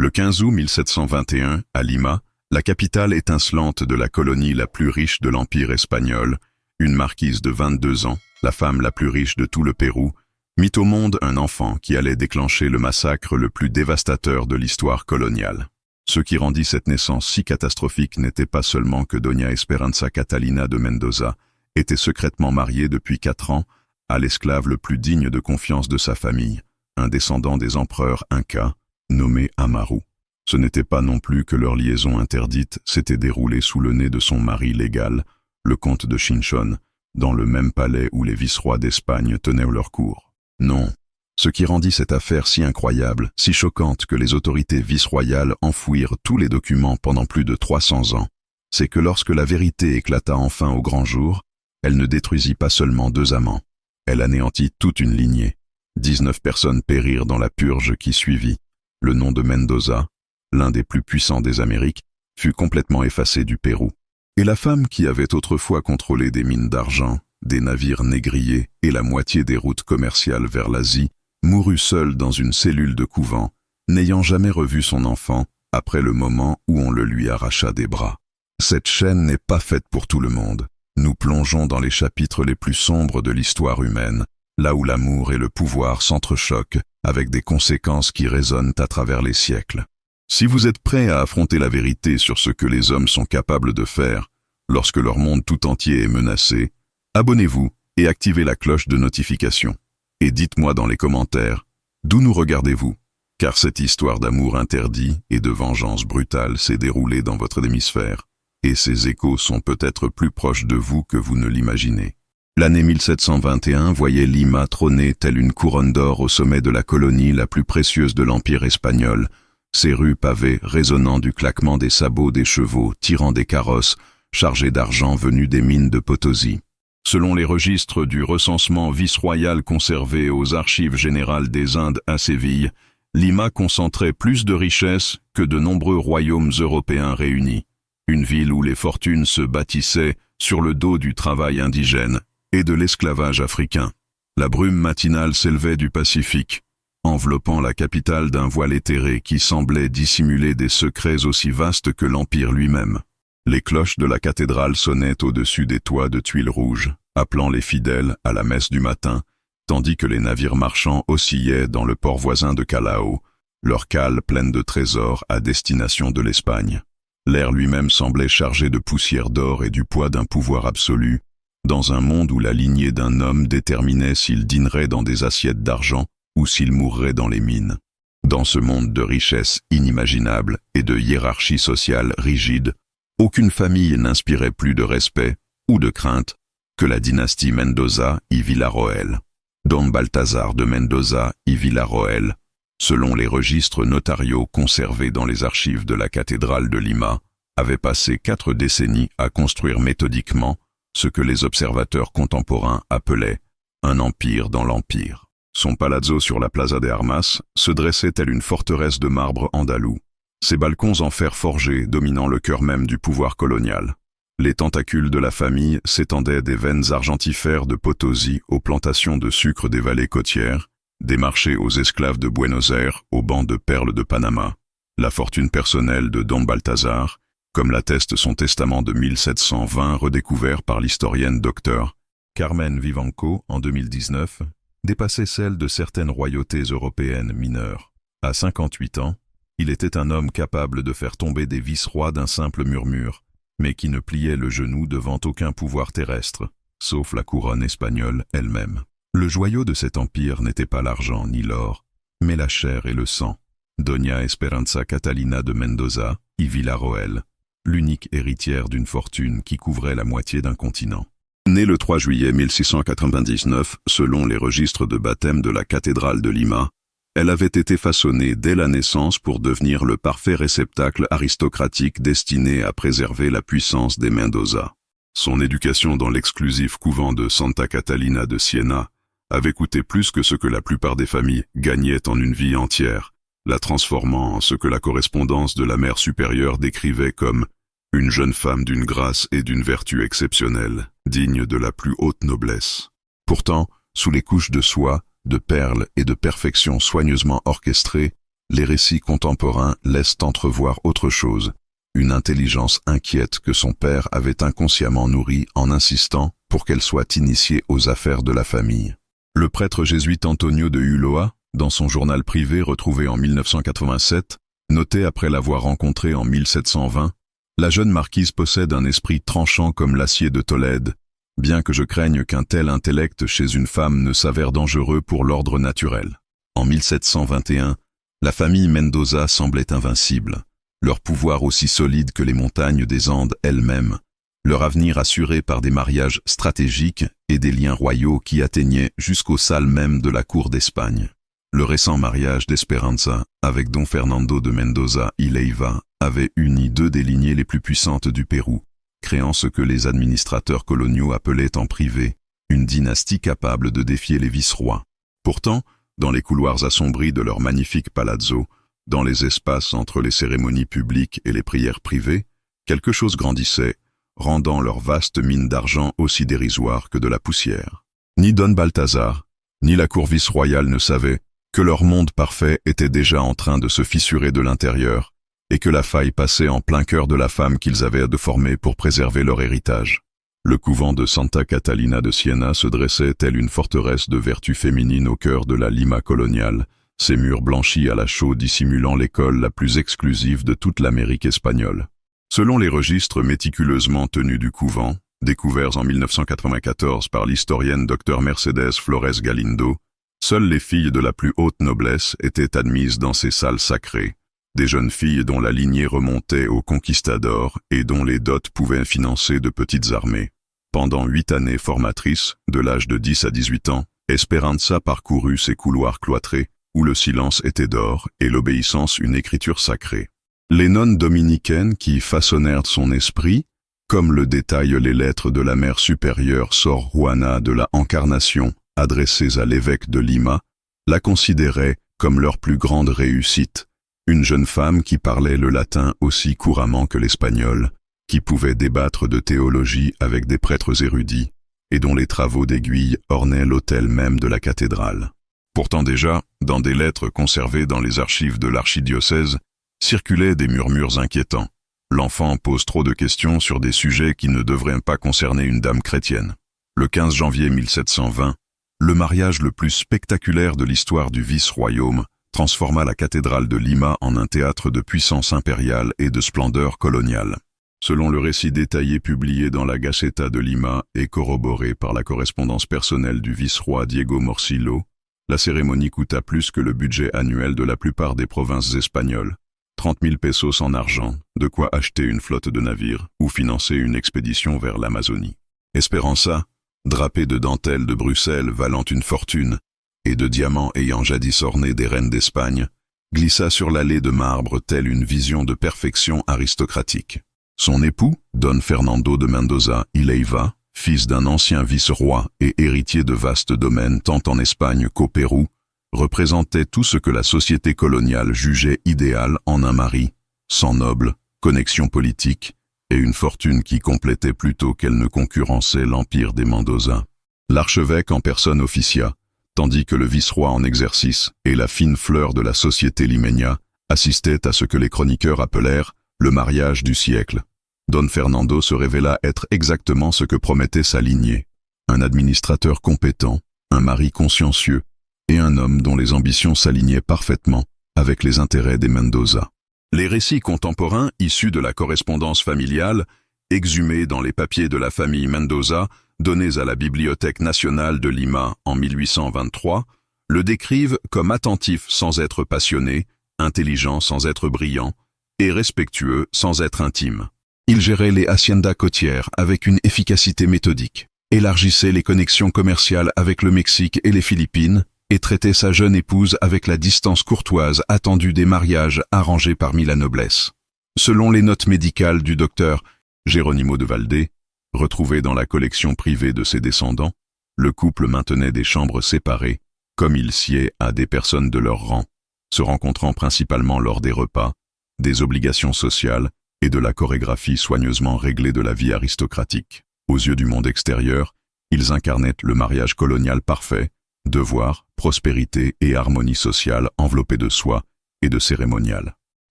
Le 15 août 1721, à Lima, la capitale étincelante de la colonie la plus riche de l'Empire espagnol, une marquise de 22 ans, la femme la plus riche de tout le Pérou, mit au monde un enfant qui allait déclencher le massacre le plus dévastateur de l'histoire coloniale. Ce qui rendit cette naissance si catastrophique n'était pas seulement que Doña Esperanza Catalina de Mendoza était secrètement mariée depuis 4 ans à l'esclave le plus digne de confiance de sa famille, un descendant des empereurs Incas, nommé Amaru. Ce n'était pas non plus que leur liaison interdite s'était déroulée sous le nez de son mari légal, le comte de Chinchón, dans le même palais où les vice-rois d'Espagne tenaient leur cour. Non. Ce qui rendit cette affaire si incroyable, si choquante que les autorités vice-royales enfouirent tous les documents pendant plus de 300 ans, c'est que lorsque la vérité éclata enfin au grand jour, elle ne détruisit pas seulement 2 amants, elle anéantit toute une lignée. 19 personnes périrent dans la purge qui suivit. Le nom de Mendoza, l'un des plus puissants des Amériques, fut complètement effacé du Pérou. Et la femme qui avait autrefois contrôlé des mines d'argent, des navires négriers et la moitié des routes commerciales vers l'Asie, mourut seule dans une cellule de couvent, n'ayant jamais revu son enfant après le moment où on le lui arracha des bras. Cette chaîne n'est pas faite pour tout le monde. Nous plongeons dans les chapitres les plus sombres de l'histoire humaine, là où l'amour et le pouvoir s'entrechoquent avec des conséquences qui résonnent à travers les siècles. Si vous êtes prêt à affronter la vérité sur ce que les hommes sont capables de faire lorsque leur monde tout entier est menacé, abonnez-vous et activez la cloche de notification. Et dites-moi dans les commentaires, d'où nous regardez-vous? Car cette histoire d'amour interdit et de vengeance brutale s'est déroulée dans votre hémisphère, et ses échos sont peut-être plus proches de vous que vous ne l'imaginez. L'année 1721 voyait Lima trôner telle une couronne d'or au sommet de la colonie la plus précieuse de l'Empire espagnol, ses rues pavées résonnant du claquement des sabots des chevaux tirant des carrosses chargés d'argent venus des mines de Potosí. Selon les registres du recensement vice-royal conservé aux Archives générales des Indes à Séville, Lima concentrait plus de richesses que de nombreux royaumes européens réunis. Une ville où les fortunes se bâtissaient sur le dos du travail indigène et de l'esclavage africain. La brume matinale s'élevait du Pacifique, enveloppant la capitale d'un voile éthéré qui semblait dissimuler des secrets aussi vastes que l'Empire lui-même. Les cloches de la cathédrale sonnaient au-dessus des toits de tuiles rouges, appelant les fidèles à la messe du matin, tandis que les navires marchands oscillaient dans le port voisin de Callao, leurs cales pleines de trésors à destination de l'Espagne. L'air lui-même semblait chargé de poussière d'or et du poids d'un pouvoir absolu, dans un monde où la lignée d'un homme déterminait s'il dînerait dans des assiettes d'argent ou s'il mourrait dans les mines. Dans ce monde de richesse inimaginable et de hiérarchie sociale rigide, aucune famille n'inspirait plus de respect ou de crainte que la dynastie Mendoza y Villarroel. Don Balthazar de Mendoza y Villarroel, selon les registres notariaux conservés dans les archives de la cathédrale de Lima, avait passé 4 décennies à construire méthodiquement ce que les observateurs contemporains appelaient un empire dans l'empire. Son palazzo sur la Plaza de Armas se dressait telle une forteresse de marbre andalou, ses balcons en fer forgé dominant le cœur même du pouvoir colonial. Les tentacules de la famille s'étendaient des veines argentifères de Potosí aux plantations de sucre des vallées côtières, des marchés aux esclaves de Buenos Aires aux bancs de perles de Panama. La fortune personnelle de Don Balthazar, comme l'atteste son testament de 1720 redécouvert par l'historienne Dr. Carmen Vivanco en 2019, dépassait celle de certaines royautés européennes mineures. À 58 ans, il était un homme capable de faire tomber des vice-rois d'un simple murmure, mais qui ne pliait le genou devant aucun pouvoir terrestre, sauf la couronne espagnole elle-même. Le joyau de cet empire n'était pas l'argent ni l'or, mais la chair et le sang. Doña Esperanza Catalina de Mendoza y Villarroel, l'unique héritière d'une fortune qui couvrait la moitié d'un continent. Née le 3 juillet 1699, selon les registres de baptême de la cathédrale de Lima, elle avait été façonnée dès la naissance pour devenir le parfait réceptacle aristocratique destiné à préserver la puissance des Mendoza. Son éducation dans l'exclusif couvent de Santa Catalina de Siena avait coûté plus que ce que la plupart des familles gagnaient en une vie entière, la transformant en ce que la correspondance de la mère supérieure décrivait comme une jeune femme d'une grâce et d'une vertu exceptionnelles, digne de la plus haute noblesse. Pourtant, sous les couches de soie, de perles et de perfection soigneusement orchestrées, les récits contemporains laissent entrevoir autre chose, une intelligence inquiète que son père avait inconsciemment nourrie en insistant pour qu'elle soit initiée aux affaires de la famille. Le prêtre jésuite Antonio de Ulloa, dans son journal privé retrouvé en 1987, notait après l'avoir rencontré en 1720, « La jeune marquise possède un esprit tranchant comme l'acier de Tolède, bien que je craigne qu'un tel intellect chez une femme ne s'avère dangereux pour l'ordre naturel. » En 1721, la famille Mendoza semblait invincible, leur pouvoir aussi solide que les montagnes des Andes elles-mêmes, leur avenir assuré par des mariages stratégiques et des liens royaux qui atteignaient jusqu'aux salles mêmes de la cour d'Espagne. Le récent mariage d'Esperanza avec Don Fernando de Mendoza y Leiva avait uni deux des lignées les plus puissantes du Pérou, créant ce que les administrateurs coloniaux appelaient en privé une dynastie capable de défier les vice-rois. Pourtant, dans les couloirs assombris de leur magnifique palazzo, dans les espaces entre les cérémonies publiques et les prières privées, quelque chose grandissait, rendant leur vaste mine d'argent aussi dérisoire que de la poussière. Ni Don Balthazar, ni la cour vice-royale ne savaient que leur monde parfait était déjà en train de se fissurer de l'intérieur, et que la faille passait en plein cœur de la femme qu'ils avaient à de former pour préserver leur héritage. Le couvent de Santa Catalina de Siena se dressait telle une forteresse de vertu féminine au cœur de la Lima coloniale, ses murs blanchis à la chaux dissimulant l'école la plus exclusive de toute l'Amérique espagnole. Selon les registres méticuleusement tenus du couvent, découverts en 1994 par l'historienne Dr Mercedes Flores Galindo, seules les filles de la plus haute noblesse étaient admises dans ces salles sacrées, des jeunes filles dont la lignée remontait aux conquistadors et dont les dots pouvaient financer de petites armées. Pendant 8 années formatrices, de l'âge de 10 à 18 ans, Esperanza parcourut ces couloirs cloîtrés, où le silence était d'or et l'obéissance une écriture sacrée. Les nonnes dominicaines qui façonnèrent son esprit, comme le détaillent les lettres de la mère supérieure Sor Juana de la Encarnation, adressées à l'évêque de Lima, la considéraient comme leur plus grande réussite, une jeune femme qui parlait le latin aussi couramment que l'espagnol, qui pouvait débattre de théologie avec des prêtres érudits, et dont les travaux d'aiguille ornaient l'autel même de la cathédrale. Pourtant déjà, dans des lettres conservées dans les archives de l'archidiocèse, circulaient des murmures inquiétants. L'enfant pose trop de questions sur des sujets qui ne devraient pas concerner une dame chrétienne. Le 15 janvier 1720, le mariage le plus spectaculaire de l'histoire du vice-royaume transforma la cathédrale de Lima en un théâtre de puissance impériale et de splendeur coloniale. Selon le récit détaillé publié dans la Gaceta de Lima et corroboré par la correspondance personnelle du vice-roi Diego Morcillo, la cérémonie coûta plus que le budget annuel de la plupart des provinces espagnoles. 30 000 pesos en argent, de quoi acheter une flotte de navires ou financer une expédition vers l'Amazonie. Esperanza, drapée de dentelles de Bruxelles valant une fortune, et de diamants ayant jadis orné des reines d'Espagne, glissa sur l'allée de marbre telle une vision de perfection aristocratique. Son époux, Don Fernando de Mendoza y Leiva, fils d'un ancien vice-roi et héritier de vastes domaines tant en Espagne qu'au Pérou, représentait tout ce que la société coloniale jugeait idéal en un mari, sans noble, connexion politique et une fortune qui complétait plutôt qu'elle ne concurrençait l'empire des Mendoza. L'archevêque en personne officia, tandis que le vice-roi en exercice et la fine fleur de la société limeña assistaient à ce que les chroniqueurs appelèrent le mariage du siècle. Don Fernando se révéla être exactement ce que promettait sa lignée, un administrateur compétent, un mari consciencieux, et un homme dont les ambitions s'alignaient parfaitement avec les intérêts des Mendoza. Les récits contemporains issus de la correspondance familiale, exhumés dans les papiers de la famille Mendoza, donnés à la Bibliothèque nationale de Lima en 1823, le décrivent comme attentif sans être passionné, intelligent sans être brillant, et respectueux sans être intime. Il gérait les haciendas côtières avec une efficacité méthodique, élargissait les connexions commerciales avec le Mexique et les Philippines, et traitait sa jeune épouse avec la distance courtoise attendue des mariages arrangés parmi la noblesse. Selon les notes médicales du docteur Geronimo de Valdés, retrouvées dans la collection privée de ses descendants, le couple maintenait des chambres séparées, comme il sied à des personnes de leur rang, se rencontrant principalement lors des repas, des obligations sociales et de la chorégraphie soigneusement réglée de la vie aristocratique. Aux yeux du monde extérieur, ils incarnaient le mariage colonial parfait, devoir, prospérité et harmonie sociale enveloppée de soi, et de cérémonial.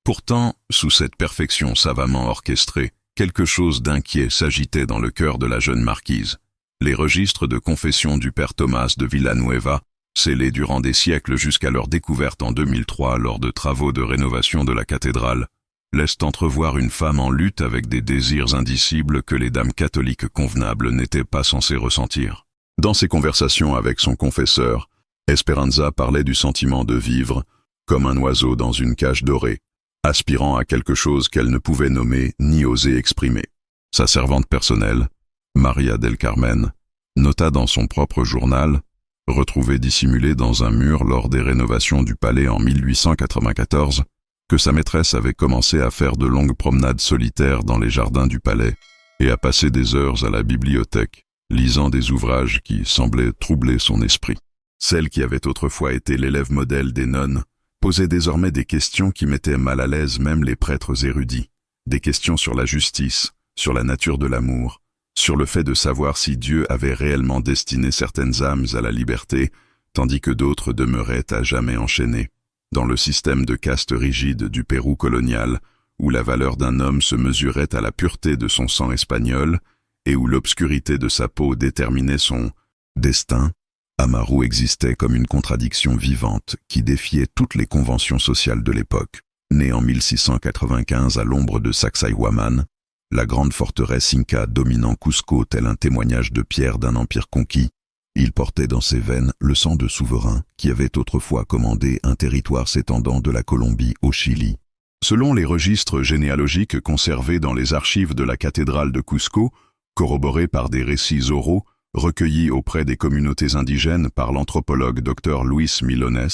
Pourtant, sous cette perfection savamment orchestrée, quelque chose d'inquiet s'agitait dans le cœur de la jeune marquise. Les registres de confession du père Thomas de Villanueva, scellés durant des siècles jusqu'à leur découverte en 2003 lors de travaux de rénovation de la cathédrale, laissent entrevoir une femme en lutte avec des désirs indicibles que les dames catholiques convenables n'étaient pas censées ressentir. Dans ses conversations avec son confesseur, Esperanza parlait du sentiment de vivre comme un oiseau dans une cage dorée, aspirant à quelque chose qu'elle ne pouvait nommer ni oser exprimer. Sa servante personnelle, Maria del Carmen, nota dans son propre journal, retrouvé dissimulé dans un mur lors des rénovations du palais en 1894, que sa maîtresse avait commencé à faire de longues promenades solitaires dans les jardins du palais et à passer des heures à la bibliothèque, lisant des ouvrages qui semblaient troubler son esprit. Celle qui avait autrefois été l'élève modèle des nonnes posait désormais des questions qui mettaient mal à l'aise même les prêtres érudits, des questions sur la justice, sur la nature de l'amour, sur le fait de savoir si Dieu avait réellement destiné certaines âmes à la liberté, tandis que d'autres demeuraient à jamais enchaînées. Dans le système de caste rigide du Pérou colonial, où la valeur d'un homme se mesurait à la pureté de son sang espagnol, et où l'obscurité de sa peau déterminait son destin, Amaru existait comme une contradiction vivante qui défiait toutes les conventions sociales de l'époque. Né en 1695 à l'ombre de Sacsayhuaman, la grande forteresse inca dominant Cusco tel un témoignage de pierre d'un empire conquis, il portait dans ses veines le sang de souverain qui avait autrefois commandé un territoire s'étendant de la Colombie au Chili. Selon les registres généalogiques conservés dans les archives de la cathédrale de Cusco, corroborés par des récits oraux, recueillis auprès des communautés indigènes par l'anthropologue Dr Luis Milones,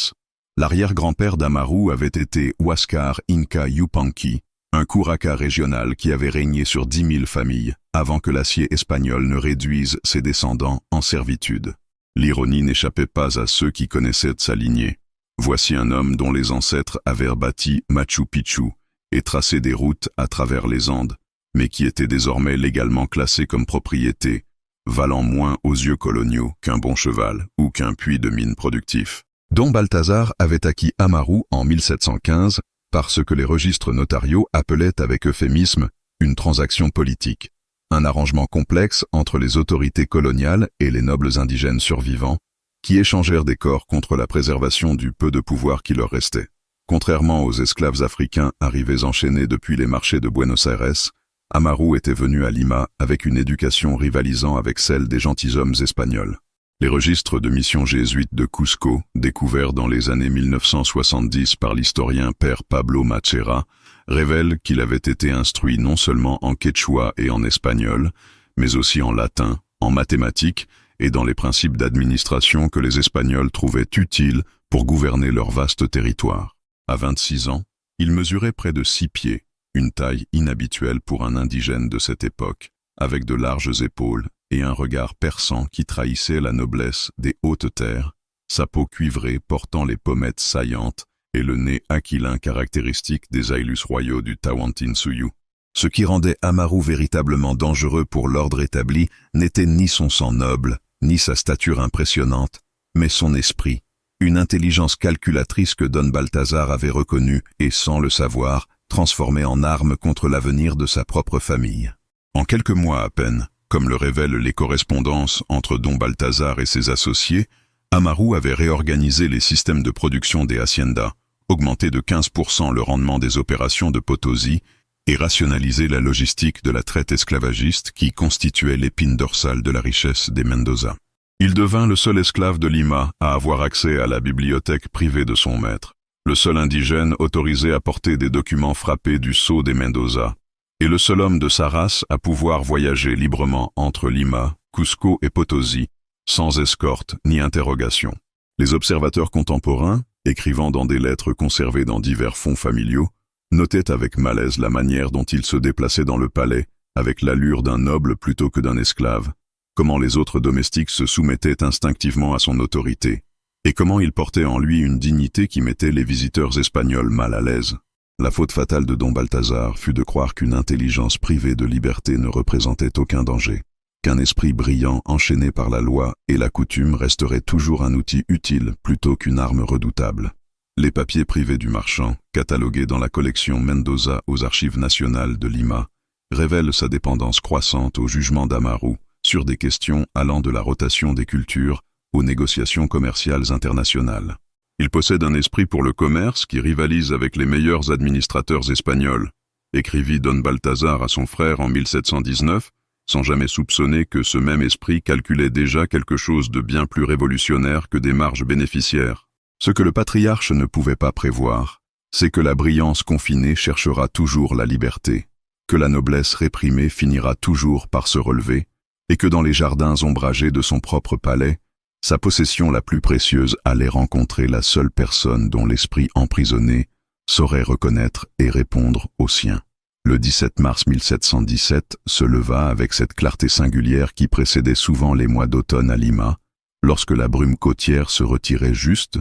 l'arrière-grand-père d'Amaru avait été Huáscar Inca Yupanqui, un curaca régional qui avait régné sur 10 000 familles avant que l'acier espagnol ne réduise ses descendants en servitude. L'ironie n'échappait pas à ceux qui connaissaient sa lignée. Voici un homme dont les ancêtres avaient bâti Machu Picchu et tracé des routes à travers les Andes, mais qui était désormais légalement classé comme propriété, valant moins aux yeux coloniaux qu'un bon cheval ou qu'un puits de mine productif. Don Balthazar avait acquis Amaru en 1715 par ce que les registres notariaux appelaient avec euphémisme une transaction politique, un arrangement complexe entre les autorités coloniales et les nobles indigènes survivants, qui échangèrent des corps contre la préservation du peu de pouvoir qui leur restait. Contrairement aux esclaves africains arrivés enchaînés depuis les marchés de Buenos Aires, Amaru était venu à Lima avec une éducation rivalisant avec celle des gentilshommes espagnols. Les registres de mission jésuite de Cusco, découverts dans les années 1970 par l'historien père Pablo Machera, révèlent qu'il avait été instruit non seulement en quechua et en espagnol, mais aussi en latin, en mathématiques et dans les principes d'administration que les Espagnols trouvaient utiles pour gouverner leur vaste territoire. À 26 ans, il mesurait près de 6 pieds, une taille inhabituelle pour un indigène de cette époque, avec de larges épaules et un regard perçant qui trahissait la noblesse des hautes terres, sa peau cuivrée portant les pommettes saillantes et le nez aquilin caractéristique des Ailus royaux du Tawantinsuyu. Ce qui rendait Amaru véritablement dangereux pour l'ordre établi n'était ni son sang noble, ni sa stature impressionnante, mais son esprit, une intelligence calculatrice que Don Balthazar avait reconnue et, sans le savoir, transformée en arme contre l'avenir de sa propre famille. En quelques mois à peine, comme le révèlent les correspondances entre Don Balthazar et ses associés, Amaru avait réorganisé les systèmes de production des haciendas, augmenté de 15% le rendement des opérations de Potosi et rationalisé la logistique de la traite esclavagiste qui constituait l'épine dorsale de la richesse des Mendoza. Il devint le seul esclave de Lima à avoir accès à la bibliothèque privée de son maître, le seul indigène autorisé à porter des documents frappés du sceau des Mendoza, et le seul homme de sa race à pouvoir voyager librement entre Lima, Cusco et Potosi, sans escorte ni interrogation. Les observateurs contemporains, écrivant dans des lettres conservées dans divers fonds familiaux, notaient avec malaise la manière dont il se déplaçait dans le palais, avec l'allure d'un noble plutôt que d'un esclave, comment les autres domestiques se soumettaient instinctivement à son autorité, et comment il portait en lui une dignité qui mettait les visiteurs espagnols mal à l'aise. La faute fatale de Don Balthazar fut de croire qu'une intelligence privée de liberté ne représentait aucun danger, qu'un esprit brillant enchaîné par la loi et la coutume resterait toujours un outil utile plutôt qu'une arme redoutable. Les papiers privés du marchand, catalogués dans la collection Mendoza aux Archives nationales de Lima, révèlent sa dépendance croissante au jugement d'Amaru sur des questions allant de la rotation des cultures aux négociations commerciales internationales. Il possède un esprit pour le commerce qui rivalise avec les meilleurs administrateurs espagnols, écrivit Don Balthazar à son frère en 1719, sans jamais soupçonner que ce même esprit calculait déjà quelque chose de bien plus révolutionnaire que des marges bénéficiaires. Ce que le patriarche ne pouvait pas prévoir, c'est que la brillance confinée cherchera toujours la liberté, que la noblesse réprimée finira toujours par se relever, et que dans les jardins ombragés de son propre palais, sa possession la plus précieuse allait rencontrer la seule personne dont l'esprit emprisonné saurait reconnaître et répondre au sien. Le 17 mars 1717 se leva avec cette clarté singulière qui précédait souvent les mois d'automne à Lima, lorsque la brume côtière se retirait juste,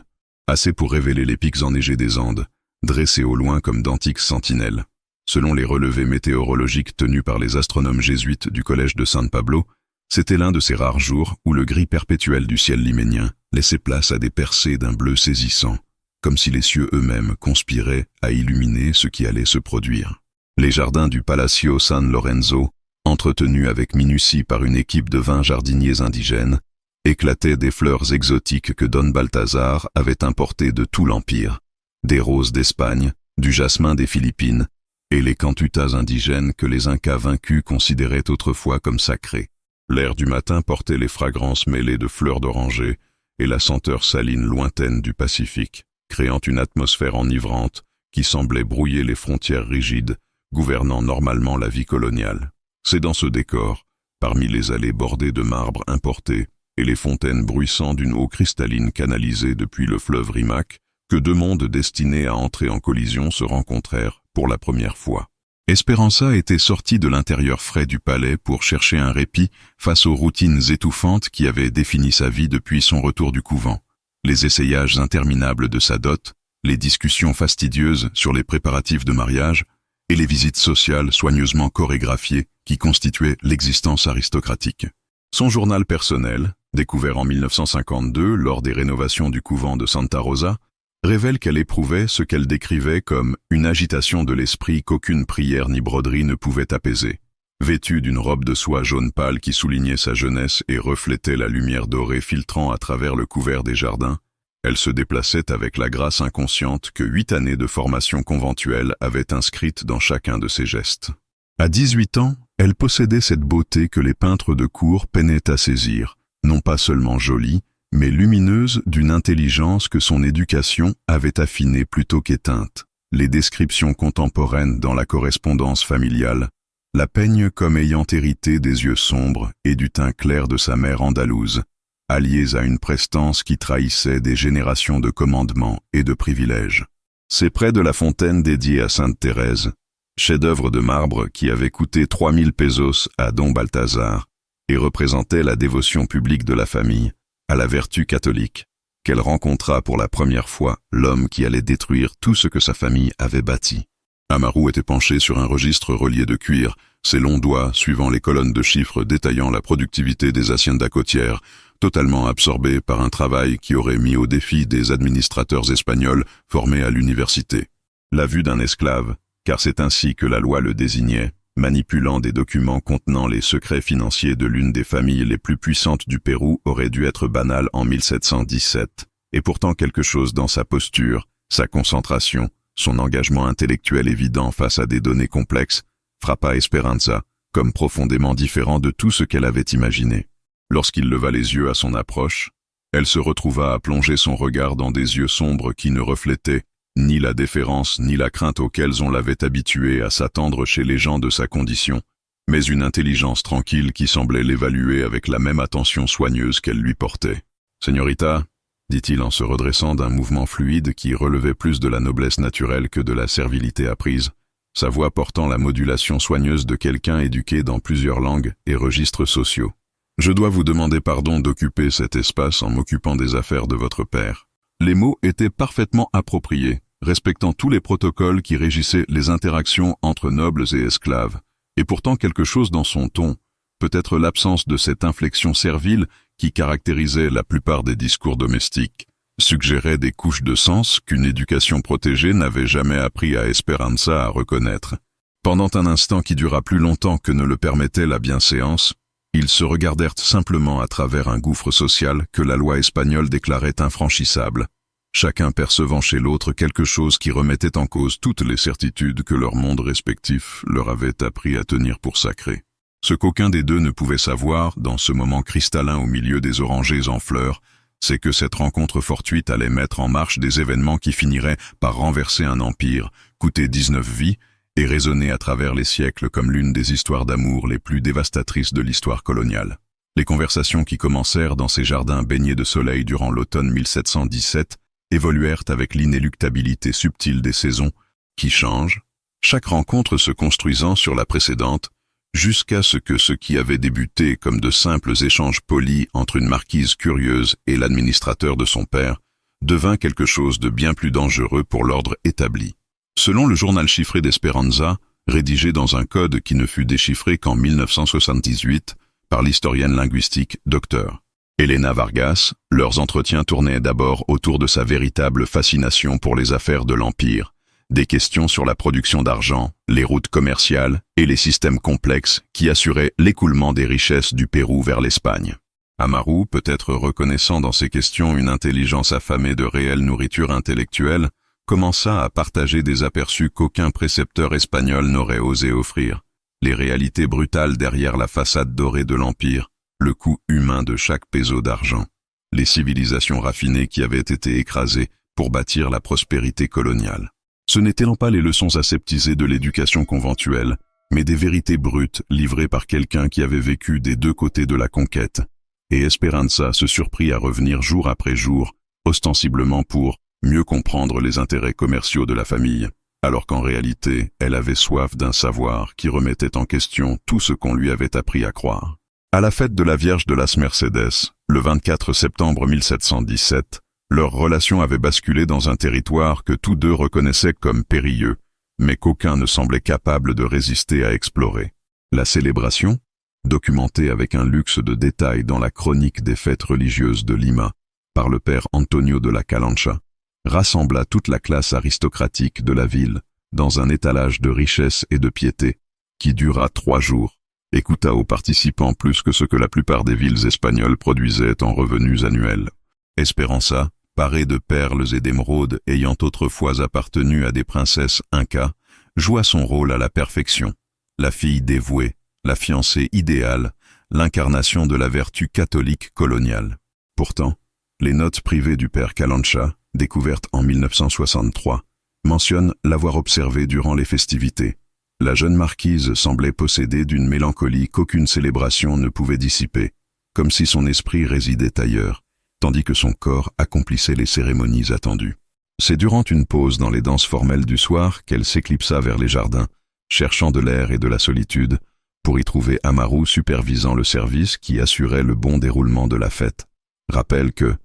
assez pour révéler les pics enneigés des Andes, dressés au loin comme d'antiques sentinelles. Selon les relevés météorologiques tenus par les astronomes jésuites du collège de San Pablo, c'était l'un de ces rares jours où le gris perpétuel du ciel liménien laissait place à des percées d'un bleu saisissant, comme si les cieux eux-mêmes conspiraient à illuminer ce qui allait se produire. Les jardins du Palacio San Lorenzo, entretenus avec minutie par une équipe de 20 jardiniers indigènes, éclataient des fleurs exotiques que Don Balthazar avait importées de tout l'Empire, des roses d'Espagne, du jasmin des Philippines, et les cantutas indigènes que les Incas vaincus considéraient autrefois comme sacrées. L'air du matin portait les fragrances mêlées de fleurs d'oranger et la senteur saline lointaine du Pacifique, créant une atmosphère enivrante qui semblait brouiller les frontières rigides gouvernant normalement la vie coloniale. C'est dans ce décor, parmi les allées bordées de marbre importé et les fontaines bruissant d'une eau cristalline canalisée depuis le fleuve Rimac, que deux mondes destinés à entrer en collision se rencontrèrent pour la première fois. Esperanza était sortie de l'intérieur frais du palais pour chercher un répit face aux routines étouffantes qui avaient défini sa vie depuis son retour du couvent. Les essayages interminables de sa dot, les discussions fastidieuses sur les préparatifs de mariage et les visites sociales soigneusement chorégraphiées qui constituaient l'existence aristocratique. Son journal personnel, découvert en 1952 lors des rénovations du couvent de Santa Rosa, révèle qu'elle éprouvait ce qu'elle décrivait comme une agitation de l'esprit qu'aucune prière ni broderie ne pouvait apaiser. Vêtue d'une robe de soie jaune pâle qui soulignait sa jeunesse et reflétait la lumière dorée filtrant à travers le couvert des jardins, elle se déplaçait avec la grâce inconsciente que 8 années de formation conventuelle avaient inscrite dans chacun de ses gestes. À 18 ans, elle possédait cette beauté que les peintres de cour peinaient à saisir, non pas seulement jolie, mais lumineuse d'une intelligence que son éducation avait affinée plutôt qu'éteinte. Les descriptions contemporaines dans la correspondance familiale la peignent comme ayant hérité des yeux sombres et du teint clair de sa mère andalouse, alliés à une prestance qui trahissait des générations de commandements et de privilèges. C'est près de la fontaine dédiée à Sainte Thérèse, chef-d'œuvre de marbre qui avait coûté 3000 pesos à Don Balthazar et représentait la dévotion publique de la famille à la vertu catholique, qu'elle rencontra pour la première fois l'homme qui allait détruire tout ce que sa famille avait bâti. Amaru était penché sur un registre relié de cuir, ses longs doigts suivant les colonnes de chiffres détaillant la productivité des haciendas côtières, totalement absorbé par un travail qui aurait mis au défi des administrateurs espagnols formés à l'université. La vue d'un esclave, car c'est ainsi que la loi le désignait, manipulant des documents contenant les secrets financiers de l'une des familles les plus puissantes du Pérou aurait dû être banal en 1717, et pourtant quelque chose dans sa posture, sa concentration, son engagement intellectuel évident face à des données complexes, frappa Esperanza comme profondément différent de tout ce qu'elle avait imaginé. Lorsqu'il leva les yeux à son approche, elle se retrouva à plonger son regard dans des yeux sombres qui ne reflétaient ni la déférence ni la crainte auxquelles on l'avait habitué à s'attendre chez les gens de sa condition, mais une intelligence tranquille qui semblait l'évaluer avec la même attention soigneuse qu'elle lui portait. « Señorita », dit-il en se redressant d'un mouvement fluide qui relevait plus de la noblesse naturelle que de la servilité apprise, sa voix portant la modulation soigneuse de quelqu'un éduqué dans plusieurs langues et registres sociaux. « Je dois vous demander pardon d'occuper cet espace en m'occupant des affaires de votre père. » Les mots étaient parfaitement appropriés, respectant tous les protocoles qui régissaient les interactions entre nobles et esclaves, et pourtant quelque chose dans son ton, peut-être l'absence de cette inflexion servile qui caractérisait la plupart des discours domestiques, suggérait des couches de sens qu'une éducation protégée n'avait jamais appris à Esperanza à reconnaître. Pendant un instant qui dura plus longtemps que ne le permettait la bienséance, ils se regardèrent simplement à travers un gouffre social que la loi espagnole déclarait infranchissable, chacun percevant chez l'autre quelque chose qui remettait en cause toutes les certitudes que leur monde respectif leur avait appris à tenir pour sacrées. Ce qu'aucun des deux ne pouvait savoir, dans ce moment cristallin au milieu des orangers en fleurs, c'est que cette rencontre fortuite allait mettre en marche des événements qui finiraient par renverser un empire, coûter 19 vies, et résonner à travers les siècles comme l'une des histoires d'amour les plus dévastatrices de l'histoire coloniale. Les conversations qui commencèrent dans ces jardins baignés de soleil durant l'automne 1717 évoluèrent avec l'inéluctabilité subtile des saisons qui changent, chaque rencontre se construisant sur la précédente, jusqu'à ce que ce qui avait débuté comme de simples échanges polis entre une marquise curieuse et l'administrateur de son père devint quelque chose de bien plus dangereux pour l'ordre établi. Selon le journal chiffré d'Esperanza, rédigé dans un code qui ne fut déchiffré qu'en 1978 par l'historienne linguistique Dr. Elena Vargas, leurs entretiens tournaient d'abord autour de sa véritable fascination pour les affaires de l'Empire, des questions sur la production d'argent, les routes commerciales et les systèmes complexes qui assuraient l'écoulement des richesses du Pérou vers l'Espagne. Amaru, peut-être reconnaissant dans ces questions une intelligence affamée de réelle nourriture intellectuelle, commença à partager des aperçus qu'aucun précepteur espagnol n'aurait osé offrir. Les réalités brutales derrière la façade dorée de l'Empire, le coût humain de chaque peso d'argent, les civilisations raffinées qui avaient été écrasées pour bâtir la prospérité coloniale. Ce n'étaient pas les leçons aseptisées de l'éducation conventuelle, mais des vérités brutes livrées par quelqu'un qui avait vécu des deux côtés de la conquête. Et Esperanza se surprit à revenir jour après jour, ostensiblement pour mieux comprendre les intérêts commerciaux de la famille, alors qu'en réalité, elle avait soif d'un savoir qui remettait en question tout ce qu'on lui avait appris à croire. À la fête de la Vierge de las Mercedes, le 24 septembre 1717, leur relation avait basculé dans un territoire que tous deux reconnaissaient comme périlleux, mais qu'aucun ne semblait capable de résister à explorer. La célébration, documentée avec un luxe de détails dans la chronique des fêtes religieuses de Lima, par le père Antonio de la Calancha, rassembla toute la classe aristocratique de la ville dans un étalage de richesse et de piété qui dura 3 jours et coûta aux participants plus que ce que la plupart des villes espagnoles produisaient en revenus annuels. Esperanza, parée de perles et d'émeraudes ayant autrefois appartenu à des princesses incas, joua son rôle à la perfection. La fille dévouée, la fiancée idéale, l'incarnation de la vertu catholique coloniale. Pourtant, les notes privées du père Calancha, découverte en 1963, mentionne l'avoir observée durant les festivités. La jeune marquise semblait possédée d'une mélancolie qu'aucune célébration ne pouvait dissiper, comme si son esprit résidait ailleurs, tandis que son corps accomplissait les cérémonies attendues. C'est durant une pause dans les danses formelles du soir qu'elle s'éclipsa vers les jardins, cherchant de l'air et de la solitude, pour y trouver Amaru supervisant le service qui assurait le bon déroulement de la fête. Rappelle que,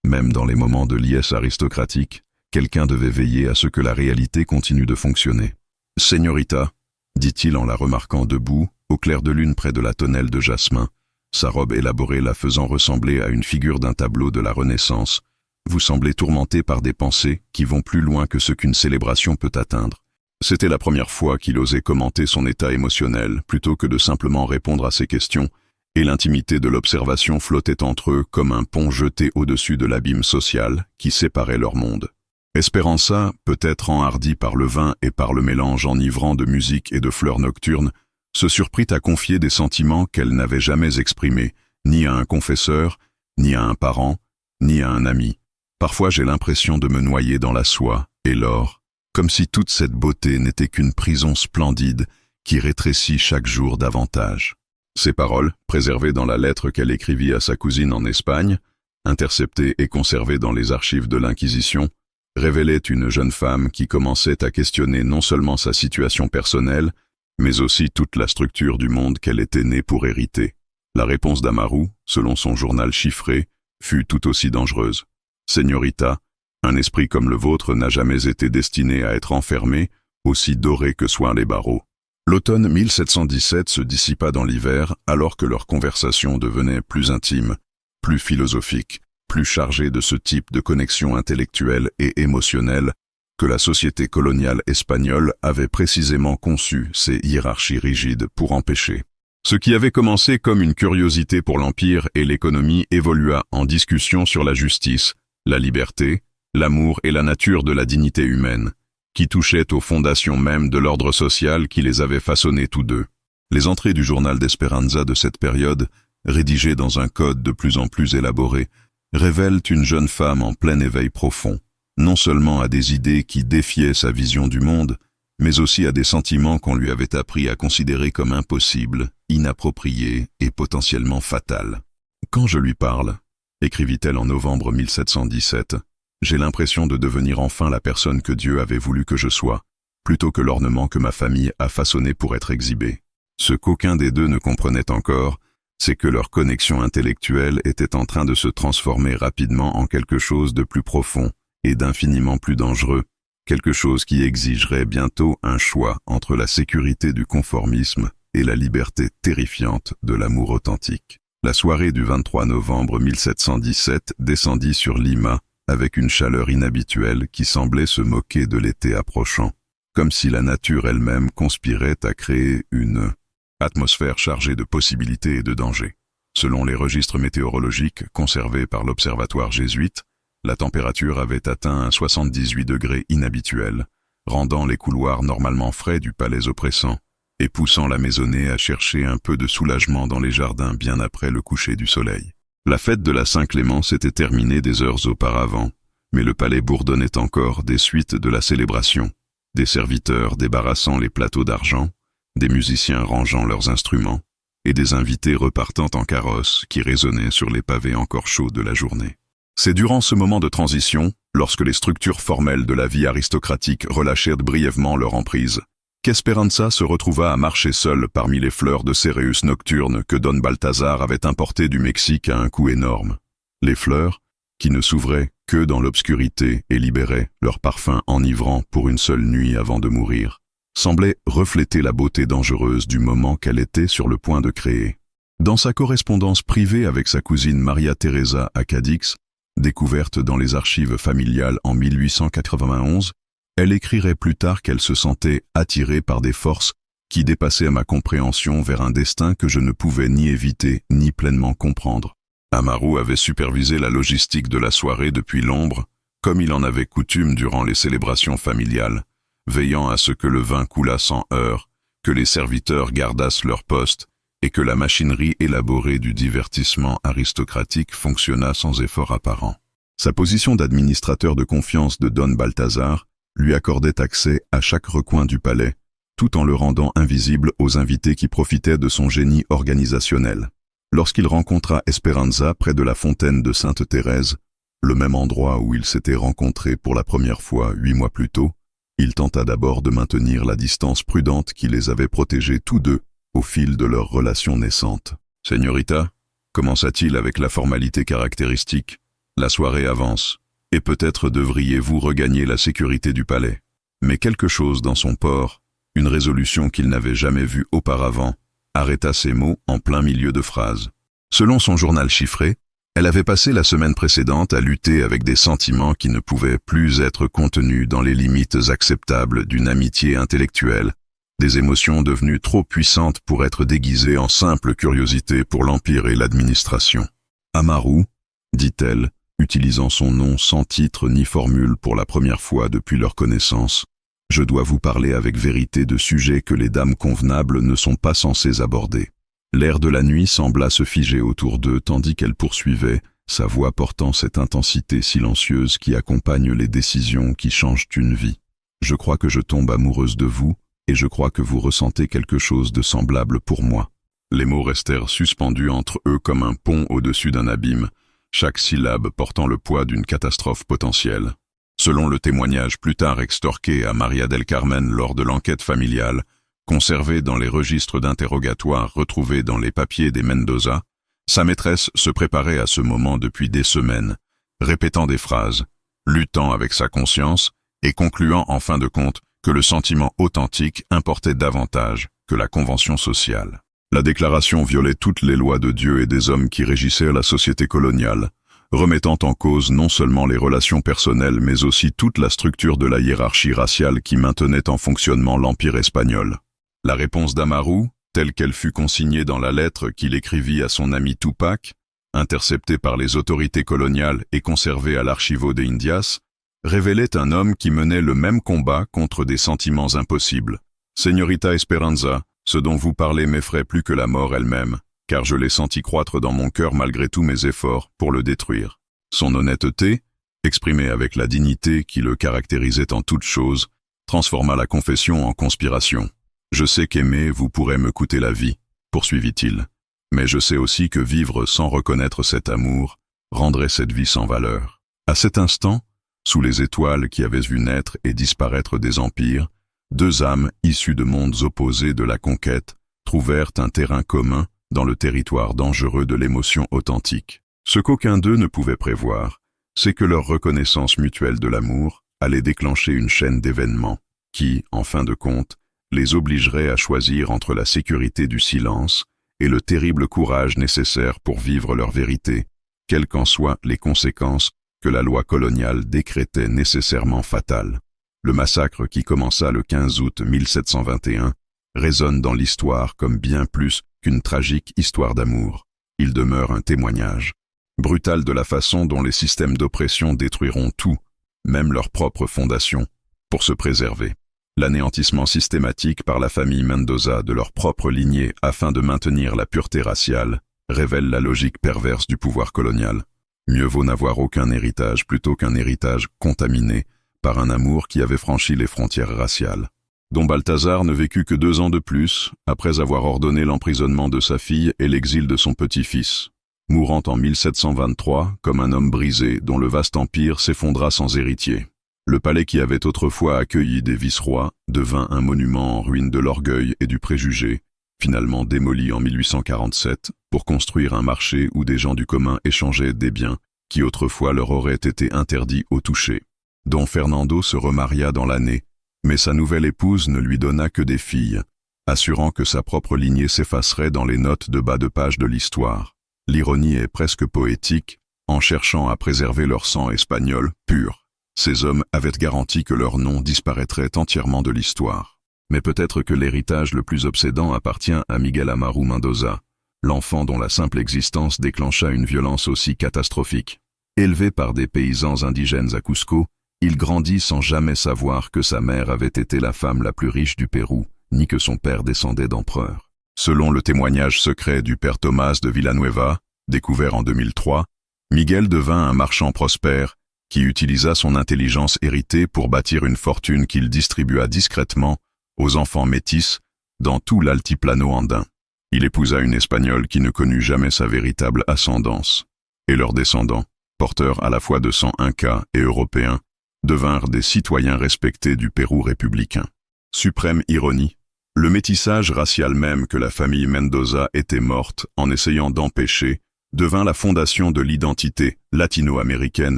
même dans les moments de liesse aristocratique, quelqu'un devait veiller à ce que la réalité continue de fonctionner. « Señorita », dit-il en la remarquant debout, au clair de lune près de la tonnelle de jasmin, sa robe élaborée la faisant ressembler à une figure d'un tableau de la Renaissance, vous semblez tourmenté par des pensées qui vont plus loin que ce qu'une célébration peut atteindre. C'était la première fois qu'il osait commenter son état émotionnel, plutôt que de simplement répondre à ses questions, et l'intimité de l'observation flottait entre eux comme un pont jeté au-dessus de l'abîme social qui séparait leur monde. Esperanza, peut-être enhardie par le vin et par le mélange enivrant de musique et de fleurs nocturnes, se surprit à confier des sentiments qu'elle n'avait jamais exprimés, ni à un confesseur, ni à un parent, ni à un ami. Parfois j'ai l'impression de me noyer dans la soie et l'or, comme si toute cette beauté n'était qu'une prison splendide qui rétrécit chaque jour davantage. Ces paroles, préservées dans la lettre qu'elle écrivit à sa cousine en Espagne, interceptées et conservées dans les archives de l'Inquisition, révélaient une jeune femme qui commençait à questionner non seulement sa situation personnelle, mais aussi toute la structure du monde qu'elle était née pour hériter. La réponse d'Amaru, selon son journal chiffré, fut tout aussi dangereuse. « Señorita, un esprit comme le vôtre n'a jamais été destiné à être enfermé, aussi doré que soient les barreaux. » L'automne 1717 se dissipa dans l'hiver alors que leur conversation devenait plus intime, plus philosophique, plus chargée de ce type de connexion intellectuelle et émotionnelle que la société coloniale espagnole avait précisément conçu ces hiérarchies rigides pour empêcher. Ce qui avait commencé comme une curiosité pour l'Empire et l'économie évolua en discussion sur la justice, la liberté, l'amour et la nature de la dignité humaine, qui touchaient aux fondations mêmes de l'ordre social qui les avait façonnés tous deux. Les entrées du journal d'Esperanza de cette période, rédigées dans un code de plus en plus élaboré, révèlent une jeune femme en plein éveil profond, non seulement à des idées qui défiaient sa vision du monde, mais aussi à des sentiments qu'on lui avait appris à considérer comme impossibles, inappropriés et potentiellement fatals. « Quand je lui parle », écrivit-elle en novembre 1717, « j'ai l'impression de devenir enfin la personne que Dieu avait voulu que je sois, plutôt que l'ornement que ma famille a façonné pour être exhibé. Ce qu'aucun des deux ne comprenait encore, c'est que leur connexion intellectuelle était en train de se transformer rapidement en quelque chose de plus profond et d'infiniment plus dangereux, quelque chose qui exigerait bientôt un choix entre la sécurité du conformisme et la liberté terrifiante de l'amour authentique. La soirée du 23 novembre 1717 descendit sur Lima avec une chaleur inhabituelle qui semblait se moquer de l'été approchant, comme si la nature elle-même conspirait à créer une atmosphère chargée de possibilités et de dangers. Selon les registres météorologiques conservés par l'observatoire jésuite, la température avait atteint un 78 degrés inhabituel, rendant les couloirs normalement frais du palais oppressants et poussant la maisonnée à chercher un peu de soulagement dans les jardins bien après le coucher du soleil. La fête de la Saint-Clément s'était terminée des heures auparavant, mais le palais bourdonnait encore des suites de la célébration, des serviteurs débarrassant les plateaux d'argent, des musiciens rangeant leurs instruments, et des invités repartant en carrosse qui résonnaient sur les pavés encore chauds de la journée. C'est durant ce moment de transition, lorsque les structures formelles de la vie aristocratique relâchèrent brièvement leur emprise, qu'Esperanza se retrouva à marcher seule parmi les fleurs de céréus nocturnes que Don Balthazar avait importées du Mexique à un coût énorme. Les fleurs, qui ne s'ouvraient que dans l'obscurité et libéraient leur parfum enivrant pour une seule nuit avant de mourir, semblaient refléter la beauté dangereuse du moment qu'elle était sur le point de créer. Dans sa correspondance privée avec sa cousine Maria Teresa à Cadix, découverte dans les archives familiales en 1891, elle écrirait plus tard qu'elle se sentait attirée par des forces qui dépassaient ma compréhension vers un destin que je ne pouvais ni éviter ni pleinement comprendre. Amaru avait supervisé la logistique de la soirée depuis l'ombre, comme il en avait coutume durant les célébrations familiales, veillant à ce que le vin coulât sans heurts, que les serviteurs gardassent leur poste et que la machinerie élaborée du divertissement aristocratique fonctionnât sans effort apparent. Sa position d'administrateur de confiance de Don Balthazar lui accordait accès à chaque recoin du palais, tout en le rendant invisible aux invités qui profitaient de son génie organisationnel. Lorsqu'il rencontra Esperanza près de la fontaine de Sainte-Thérèse, le même endroit où ils s'étaient rencontrés pour la première fois 8 mois plus tôt, il tenta d'abord de maintenir la distance prudente qui les avait protégés tous deux au fil de leur relation naissante. « Señorita » commença-t-il avec la formalité caractéristique, « la soirée avance, et peut-être devriez-vous regagner la sécurité du palais. » Mais quelque chose dans son port, une résolution qu'il n'avait jamais vue auparavant, arrêta ses mots en plein milieu de phrase. Selon son journal chiffré, elle avait passé la semaine précédente à lutter avec des sentiments qui ne pouvaient plus être contenus dans les limites acceptables d'une amitié intellectuelle, des émotions devenues trop puissantes pour être déguisées en simple curiosité pour l'Empire et l'administration. « Amaru » dit-elle, utilisant son nom sans titre ni formule pour la première fois depuis leur connaissance, « je dois vous parler avec vérité de sujets que les dames convenables ne sont pas censées aborder. » L'air de la nuit sembla se figer autour d'eux tandis qu'elle poursuivait, sa voix portant cette intensité silencieuse qui accompagne les décisions qui changent une vie. « Je crois que je tombe amoureuse de vous, et je crois que vous ressentez quelque chose de semblable pour moi. » Les mots restèrent suspendus entre eux comme un pont au-dessus d'un abîme, chaque syllabe portant le poids d'une catastrophe potentielle. Selon le témoignage plus tard extorqué à Maria del Carmen lors de l'enquête familiale, conservé dans les registres d'interrogatoire retrouvés dans les papiers des Mendoza, sa maîtresse se préparait à ce moment depuis des semaines, répétant des phrases, luttant avec sa conscience et concluant en fin de compte que le sentiment authentique importait davantage que la convention sociale. La déclaration violait toutes les lois de Dieu et des hommes qui régissaient la société coloniale, remettant en cause non seulement les relations personnelles mais aussi toute la structure de la hiérarchie raciale qui maintenait en fonctionnement l'Empire espagnol. La réponse d'Amaru, telle qu'elle fut consignée dans la lettre qu'il écrivit à son ami Tupac, interceptée par les autorités coloniales et conservée à l'Archivo de Indias, révélait un homme qui menait le même combat contre des sentiments impossibles. « Señorita Esperanza, ce dont vous parlez m'effraie plus que la mort elle-même, car je l'ai senti croître dans mon cœur malgré tous mes efforts pour le détruire. » Son honnêteté, exprimée avec la dignité qui le caractérisait en toutes choses, transforma la confession en conspiration. « Je sais qu'aimer vous pourrait me coûter la vie, » poursuivit-il, « mais je sais aussi que vivre sans reconnaître cet amour rendrait cette vie sans valeur. » À cet instant, sous les étoiles qui avaient vu naître et disparaître des empires, deux âmes issues de mondes opposés de la conquête trouvèrent un terrain commun dans le territoire dangereux de l'émotion authentique. Ce qu'aucun d'eux ne pouvait prévoir, c'est que leur reconnaissance mutuelle de l'amour allait déclencher une chaîne d'événements qui, en fin de compte, les obligerait à choisir entre la sécurité du silence et le terrible courage nécessaire pour vivre leur vérité, quelles qu'en soient les conséquences que la loi coloniale décrétait nécessairement fatales. Le massacre qui commença le 15 août 1721 résonne dans l'histoire comme bien plus qu'une tragique histoire d'amour. Il demeure un témoignage brutal de la façon dont les systèmes d'oppression détruiront tout, même leur propre fondation, pour se préserver. L'anéantissement systématique par la famille Mendoza de leur propre lignée afin de maintenir la pureté raciale révèle la logique perverse du pouvoir colonial. Mieux vaut n'avoir aucun héritage plutôt qu'un héritage contaminé par un amour qui avait franchi les frontières raciales. Don Balthazar ne vécut que 2 ans de plus, après avoir ordonné l'emprisonnement de sa fille et l'exil de son petit-fils. Mourant en 1723 comme un homme brisé dont le vaste empire s'effondra sans héritier. Le palais qui avait autrefois accueilli des vice-rois devint un monument en ruine de l'orgueil et du préjugé, finalement démoli en 1847 pour construire un marché où des gens du commun échangeaient des biens qui autrefois leur auraient été interdits au toucher. Don Fernando se remaria dans l'année, mais sa nouvelle épouse ne lui donna que des filles, assurant que sa propre lignée s'effacerait dans les notes de bas de page de l'histoire. L'ironie est presque poétique, en cherchant à préserver leur sang espagnol pur. Ces hommes avaient garanti que leur nom disparaîtrait entièrement de l'histoire. Mais peut-être que l'héritage le plus obsédant appartient à Miguel Amaru Mendoza, l'enfant dont la simple existence déclencha une violence aussi catastrophique. Élevé par des paysans indigènes à Cusco, il grandit sans jamais savoir que sa mère avait été la femme la plus riche du Pérou, ni que son père descendait d'empereurs. Selon le témoignage secret du père Thomas de Villanueva, découvert en 2003, Miguel devint un marchand prospère qui utilisa son intelligence héritée pour bâtir une fortune qu'il distribua discrètement aux enfants métis dans tout l'altiplano andin. Il épousa une Espagnole qui ne connut jamais sa véritable ascendance, et leurs descendants, porteurs à la fois de sang inca et européen, devinrent des citoyens respectés du Pérou républicain. Suprême ironie, le métissage racial même que la famille Mendoza était morte en essayant d'empêcher devint la fondation de l'identité latino-américaine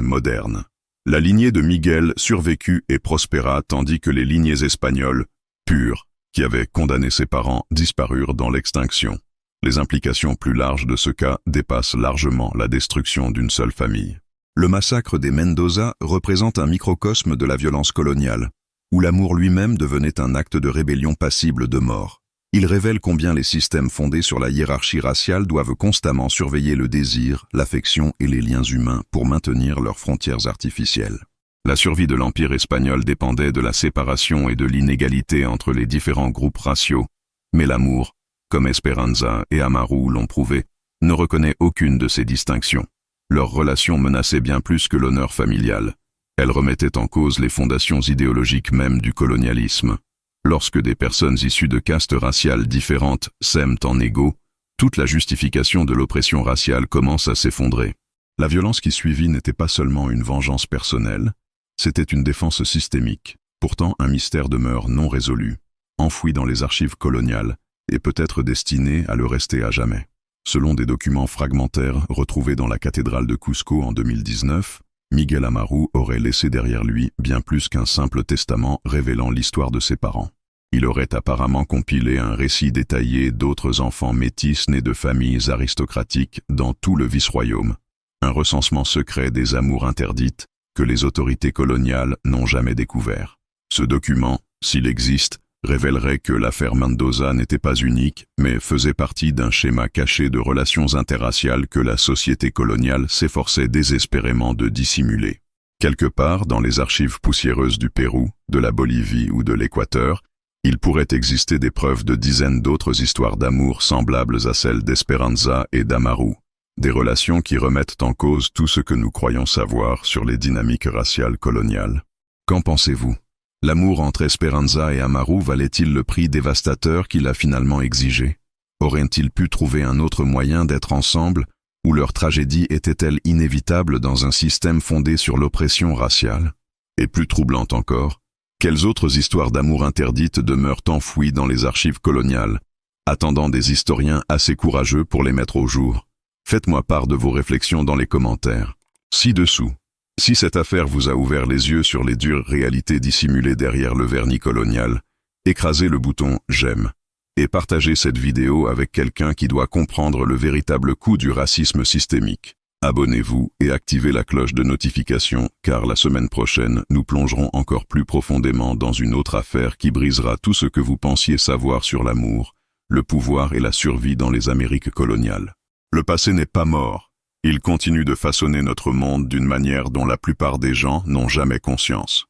moderne. La lignée de Miguel survécut et prospéra tandis que les lignées espagnoles, pures, qui avaient condamné ses parents, disparurent dans l'extinction. Les implications plus larges de ce cas dépassent largement la destruction d'une seule famille. Le massacre des Mendoza représente un microcosme de la violence coloniale, où l'amour lui-même devenait un acte de rébellion passible de mort. Il révèle combien les systèmes fondés sur la hiérarchie raciale doivent constamment surveiller le désir, l'affection et les liens humains pour maintenir leurs frontières artificielles. La survie de l'Empire espagnol dépendait de la séparation et de l'inégalité entre les différents groupes raciaux, mais l'amour, comme Esperanza et Amaru l'ont prouvé, ne reconnaît aucune de ces distinctions. Leur relation menaçait bien plus que l'honneur familial. Elle remettait en cause les fondations idéologiques même du colonialisme. Lorsque des personnes issues de castes raciales différentes s'aiment en égaux, toute la justification de l'oppression raciale commence à s'effondrer. La violence qui suivit n'était pas seulement une vengeance personnelle, c'était une défense systémique. Pourtant, un mystère demeure non résolu, enfoui dans les archives coloniales et peut-être destiné à le rester à jamais. Selon des documents fragmentaires retrouvés dans la cathédrale de Cusco en 2019, Miguel Amaru aurait laissé derrière lui bien plus qu'un simple testament révélant l'histoire de ses parents. Il aurait apparemment compilé un récit détaillé d'autres enfants métis nés de familles aristocratiques dans tout le vice-royaume. un recensement secret des amours interdites que les autorités coloniales n'ont jamais découvert. Ce document, s'il existe, révélerait que l'affaire Mendoza n'était pas unique, mais faisait partie d'un schéma caché de relations interraciales que la société coloniale s'efforçait désespérément de dissimuler. Quelque part dans les archives poussiéreuses du Pérou, de la Bolivie ou de l'Équateur, il pourrait exister des preuves de dizaines d'autres histoires d'amour semblables à celles d'Esperanza et d'Amaru, des relations qui remettent en cause tout ce que nous croyons savoir sur les dynamiques raciales coloniales. Qu'en pensez-vous? L'amour entre Esperanza et Amaru valait-il le prix dévastateur qu'il a finalement exigé? Auraient-ils pu trouver un autre moyen d'être ensemble, ou leur tragédie était-elle inévitable dans un système fondé sur l'oppression raciale? Et plus troublante encore, quelles autres histoires d'amour interdites demeurent enfouies dans les archives coloniales, attendant des historiens assez courageux pour les mettre au jour? Faites-moi part de vos réflexions dans les commentaires. Ci-dessous. Si cette affaire vous a ouvert les yeux sur les dures réalités dissimulées derrière le vernis colonial, écrasez le bouton « J'aime » et partagez cette vidéo avec quelqu'un qui doit comprendre le véritable coût du racisme systémique. Abonnez-vous et activez la cloche de notification, car la semaine prochaine, nous plongerons encore plus profondément dans une autre affaire qui brisera tout ce que vous pensiez savoir sur l'amour, le pouvoir et la survie dans les Amériques coloniales. Le passé n'est pas mort. Il continue de façonner notre monde d'une manière dont la plupart des gens n'ont jamais conscience.